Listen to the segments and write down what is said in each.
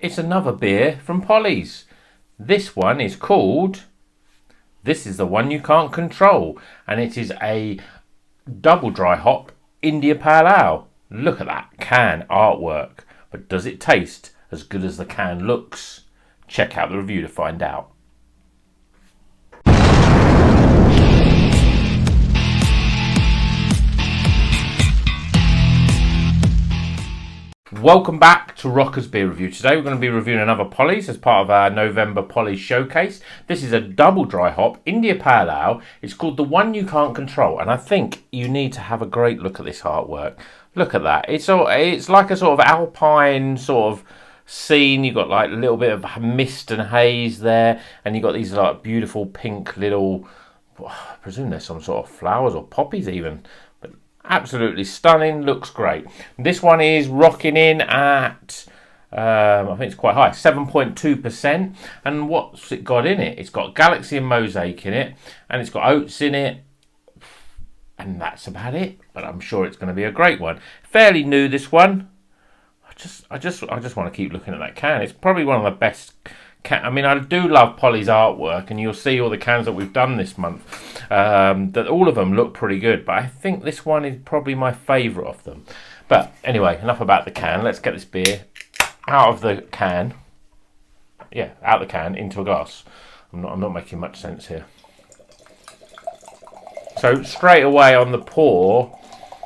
It's another beer from Polly's. This one is called This is the One You Can't Control, and it is a double dry hop India Pale Ale. Look at that can artwork, but does it taste as good as the can looks? Check out the review to find out. Welcome back to Rocker's Beer Review. Today we're going to be reviewing another Polly's as part of our November Polly's showcase. This is a double dry hop India Pale Ale. It's called The One You Can't Control, and I think you need to have a great look at this artwork. Look at that. It's like a sort of alpine sort of scene. You've got like a little bit of mist and haze there, and you've got these like beautiful pink little, I presume there's some sort of flowers or poppies even. Absolutely stunning, looks great. This one is rocking in at, I think it's quite high, 7.2%. And what's it got in it? It's got Galaxy and Mosaic in it, and it's got oats in it, and that's about it. But I'm sure it's going to be a great one. Fairly new, this one. I just want to keep looking at that can. It's probably one of the best. I mean, I do love Polly's artwork, and you'll see all the cans that we've done this month. That all of them look pretty good, but I think this one is probably my favourite of them. But anyway, enough about the can. Let's get this beer out of the can. Yeah, out of the can into a glass. I'm not making much sense here. So straight away on the pour,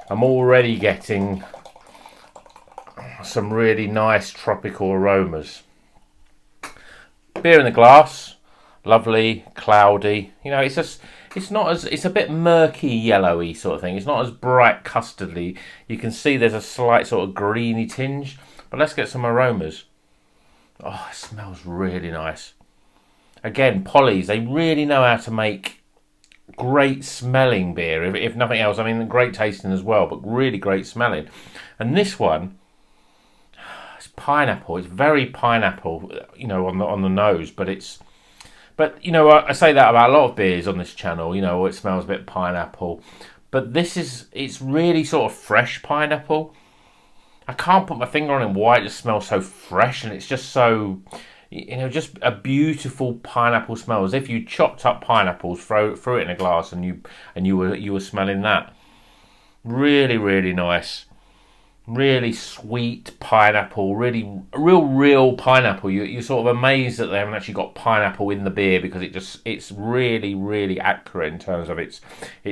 I'm already getting some really nice tropical aromas. Beer in the glass, lovely, cloudy. You know, it's a bit murky, yellowy sort of thing. It's not as bright custardly. You can see there's a slight sort of greeny tinge. But let's get some aromas. Oh, it smells really nice. Again, Polly's, they really know how to make great smelling beer. If nothing else, I mean, great tasting as well, but really great smelling. And this one, pineapple. It's very pineapple, you know, on the nose, but you know, I say that about a lot of beers on this channel. You know, it smells a bit pineapple, but it's really sort of fresh pineapple. I can't put my finger on it why it just smells so fresh, and it's just so, you know, just a beautiful pineapple smell, as if you chopped up pineapples, threw it in a glass, and you were smelling that. Really, really nice. Really sweet pineapple, really real pineapple. You're sort of amazed that they haven't actually got pineapple in the beer, because it's really, really accurate in terms of its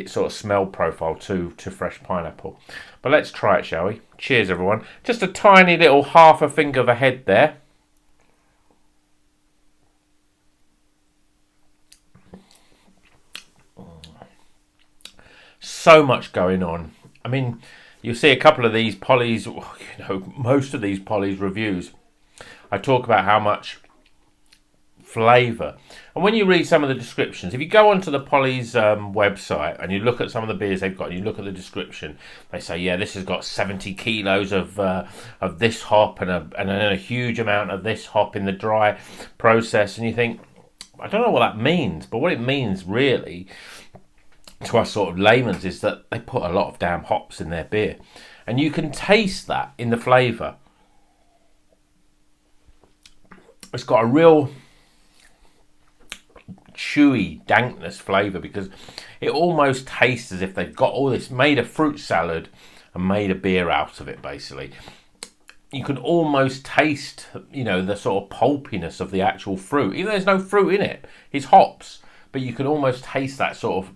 sort of smell profile to fresh pineapple. But let's try it, shall we? Cheers, everyone. Just a tiny little half a finger of a head there. So much going on. I mean, you'll see a couple of these Polly's, you know, most of these Polly's reviews, I talk about how much flavour. And when you read some of the descriptions, if you go onto the Polly's website and you look at some of the beers they've got, and you look at the description, they say, yeah, this has got 70 kilos of this hop and a huge amount of this hop in the dry process. And you think, I don't know what that means, but what it means really to us sort of layman's is that they put a lot of damn hops in their beer, and you can taste that in the flavour. It's got a real chewy dankness flavour, because it almost tastes as if they've got all this, made a fruit salad and made a beer out of it, basically. You can almost taste, you know, the sort of pulpiness of the actual fruit, even though there's no fruit in it. It's hops, but you can almost taste that sort of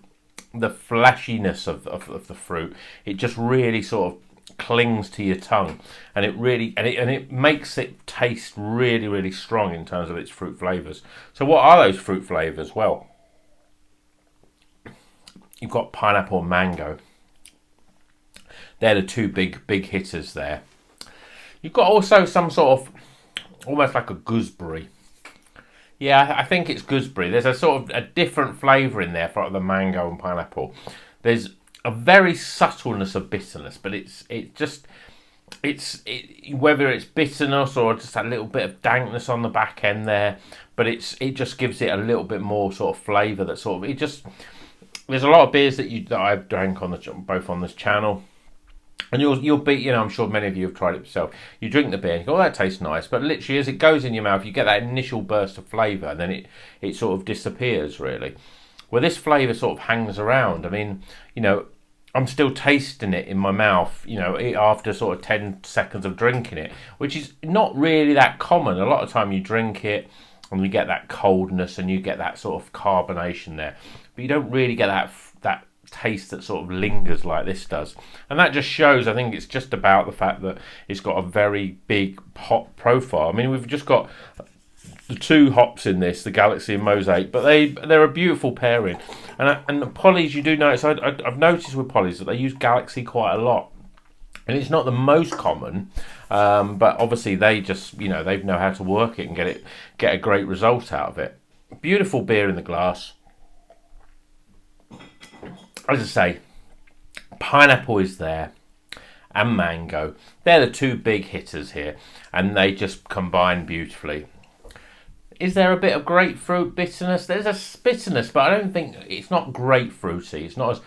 the fleshiness of the fruit. It just really sort of clings to your tongue, and it makes it taste really, really strong in terms of its fruit flavours. So what are those fruit flavours? Well, you've got pineapple and mango. They're the two big hitters there. You've got also some sort of almost like a gooseberry. Yeah, I think it's gooseberry. There's a sort of a different flavour in there for the mango and pineapple. There's a very subtleness of bitterness, but whether it's bitterness or just a little bit of dankness on the back end there, but it just gives it a little bit more sort of flavour. That sort of there's a lot of beers that I've drank both on this channel, And you'll be, you know, I'm sure many of you have tried it yourself. You drink the beer and you go, oh, that tastes nice. But literally, as it goes in your mouth, you get that initial burst of flavour, and then it sort of disappears, really. Well, this flavour sort of hangs around. I mean, you know, I'm still tasting it in my mouth, you know, after sort of 10 seconds of drinking it, which is not really that common. A lot of time you drink it and you get that coldness and you get that sort of carbonation there. But you don't really get that taste that sort of lingers like this does. And that just shows, I think it's just about the fact that it's got a very big hop profile. I mean, we've just got the two hops in this, the Galaxy and Mosaic, but they're a beautiful pairing. And the Pollies, you do notice, I've noticed with Pollies that they use Galaxy quite a lot. And it's not the most common, but obviously they just, you know, they know how to work it and get a great result out of it. Beautiful beer in the glass. As I say, pineapple is there and mango. They're the two big hitters here, and they just combine beautifully. Is there a bit of grapefruit bitterness? There's a bitterness, but I don't think it's not grapefruity. It's not as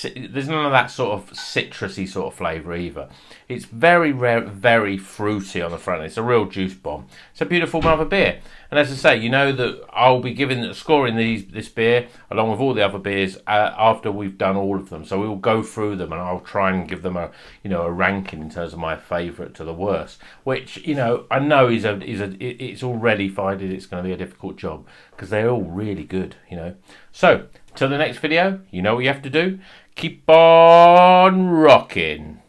there's none of that sort of citrusy sort of flavour either. It's very rare, very fruity on the front. It's a real juice bomb. It's a beautiful mother beer. And as I say, you know that I'll be scoring this beer along with all the other beers after we've done all of them. So we'll go through them and I'll try and give them a ranking in terms of my favourite to the worst. Which, you know, I know it's already finding it's going to be a difficult job because they're all really good, you know. So till the next video, you know what you have to do. Keep on rocking.